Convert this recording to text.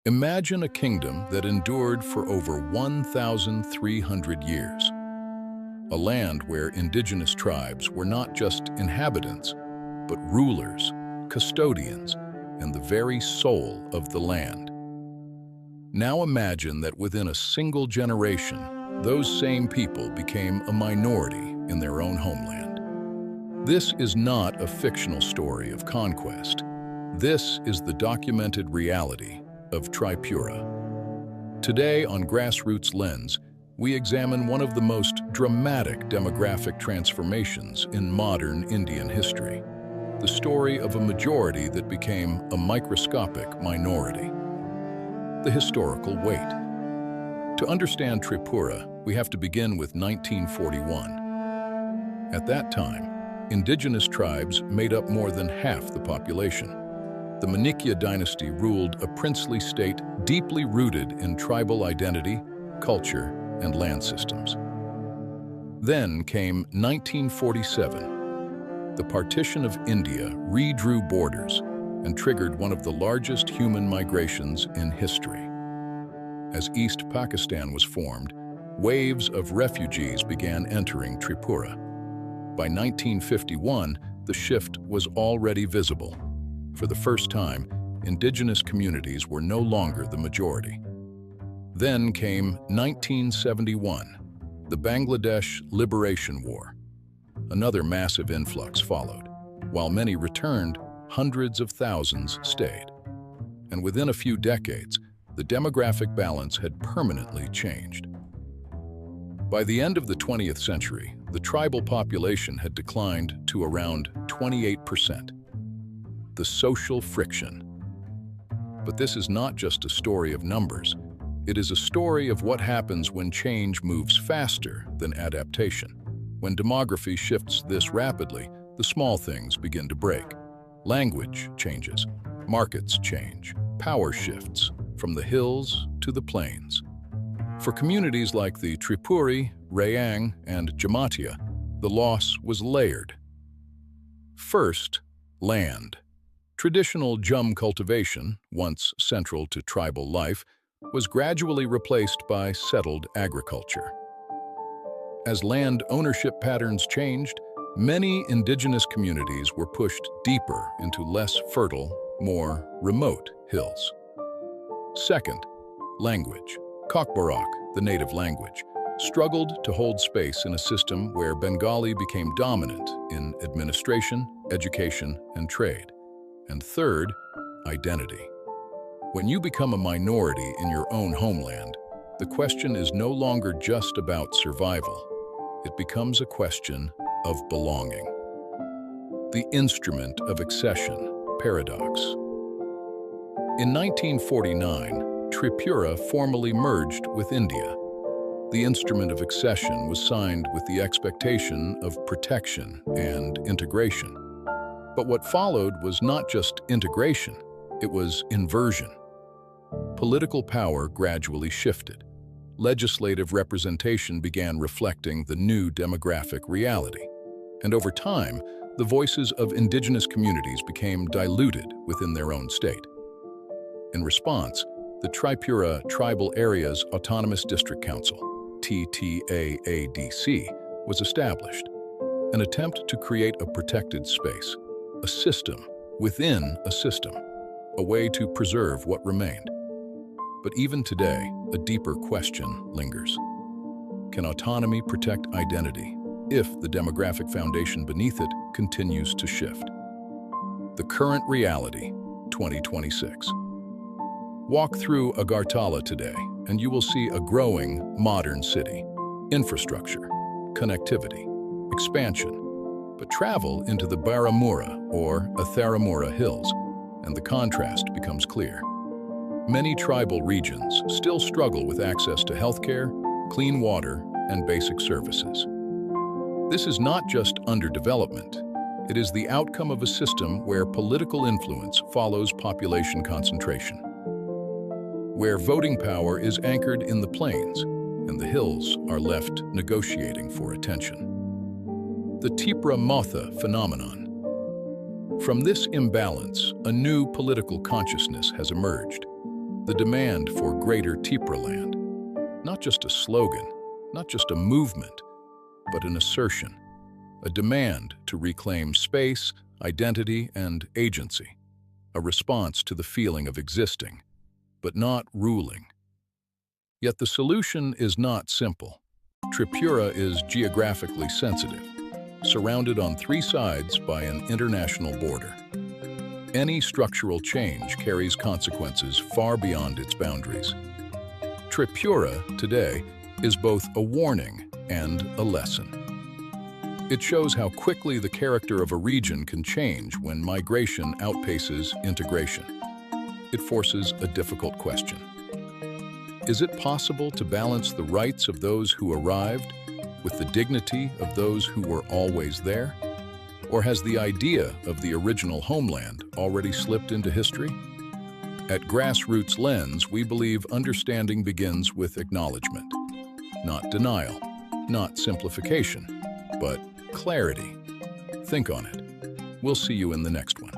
Imagine a kingdom that endured for over 1,300 years. A land where indigenous tribes were not just inhabitants, but rulers, custodians, and the very soul of the land. Now imagine that within a single generation, those same people became a minority in their own homeland. This is not a fictional story of conquest. This is the documented reality of Tripura. Today on Grassroots Lens, we examine one of the most dramatic demographic transformations in modern Indian history, the story of a majority that became a microscopic minority. The historical weight. To understand Tripura, we have to begin with 1941. At that time, indigenous tribes made up more than half the population. The Manikya dynasty ruled a princely state deeply rooted in tribal identity, culture, and land systems. Then came 1947. The partition of India redrew borders and triggered one of the largest human migrations in history. As East Pakistan was formed, waves of refugees began entering Tripura. By 1951, the shift was already visible. For the first time, indigenous communities were no longer the majority. Then came 1971, the Bangladesh Liberation War. Another massive influx followed. While many returned, hundreds of thousands stayed. And within a few decades, the demographic balance had permanently changed. By the end of the 20th century, the tribal population had declined to around 28%. The social friction. But this is not just a story of numbers. It is a story of what happens when change moves faster than adaptation. When demography shifts this rapidly, the small things begin to break. Language changes, markets change, power shifts from the hills to the plains. For communities like the Tripuri, Rayang, and Jamatia, the loss was layered. First, land. Traditional Jhum cultivation, once central to tribal life, was gradually replaced by settled agriculture. As land ownership patterns changed, many indigenous communities were pushed deeper into less fertile, more remote hills. Second, language. Kokborok, the native language, struggled to hold space in a system where Bengali became dominant in administration, education, and trade. And third, identity. When you become a minority in your own homeland, the question is no longer just about survival. It becomes a question of belonging. The instrument of accession, paradox. In 1949, Tripura formally merged with India. The instrument of accession was signed with the expectation of protection and integration. But what followed was not just integration, it was inversion. Political power gradually shifted. Legislative representation began reflecting the new demographic reality. And over time, the voices of indigenous communities became diluted within their own state. In response, the Tripura Tribal Areas Autonomous District Council, TTAADC, was established, an attempt to create a protected space, a system within a system, a way to preserve what remained. But even today, a deeper question lingers. Can autonomy protect identity if the demographic foundation beneath it continues to shift? The current reality, 2026. Walk through Agartala today, and you will see a growing, modern city. Infrastructure, connectivity, expansion. But travel into the Baramura or Atharamura Hills, and the contrast becomes clear. Many tribal regions still struggle with access to healthcare, clean water, and basic services. This is not just underdevelopment. It is the outcome of a system where political influence follows population concentration, where voting power is anchored in the plains, and the hills are left negotiating for attention. The Tipraland phenomenon. From this imbalance, a new political consciousness has emerged. the demand for greater Tipraland. Not just a slogan, not just a movement, but an assertion, a demand to reclaim space, identity, and agency, a response to the feeling of existing, but not ruling. Yet the solution is not simple. Tripura is geographically sensitive, surrounded on three sides by an international border. Any structural change carries consequences far beyond its boundaries. Tripura, today, is both a warning and a lesson. It shows how quickly the character of a region can change when migration outpaces integration. It forces a difficult question. Is it possible to balance the rights of those who arrived with the dignity of those who were always there? Or has the idea of the original homeland already slipped into history? At Grassroots Lens, we believe understanding begins with acknowledgement, not denial, not simplification, but clarity. Think on it. We'll see you in the next one.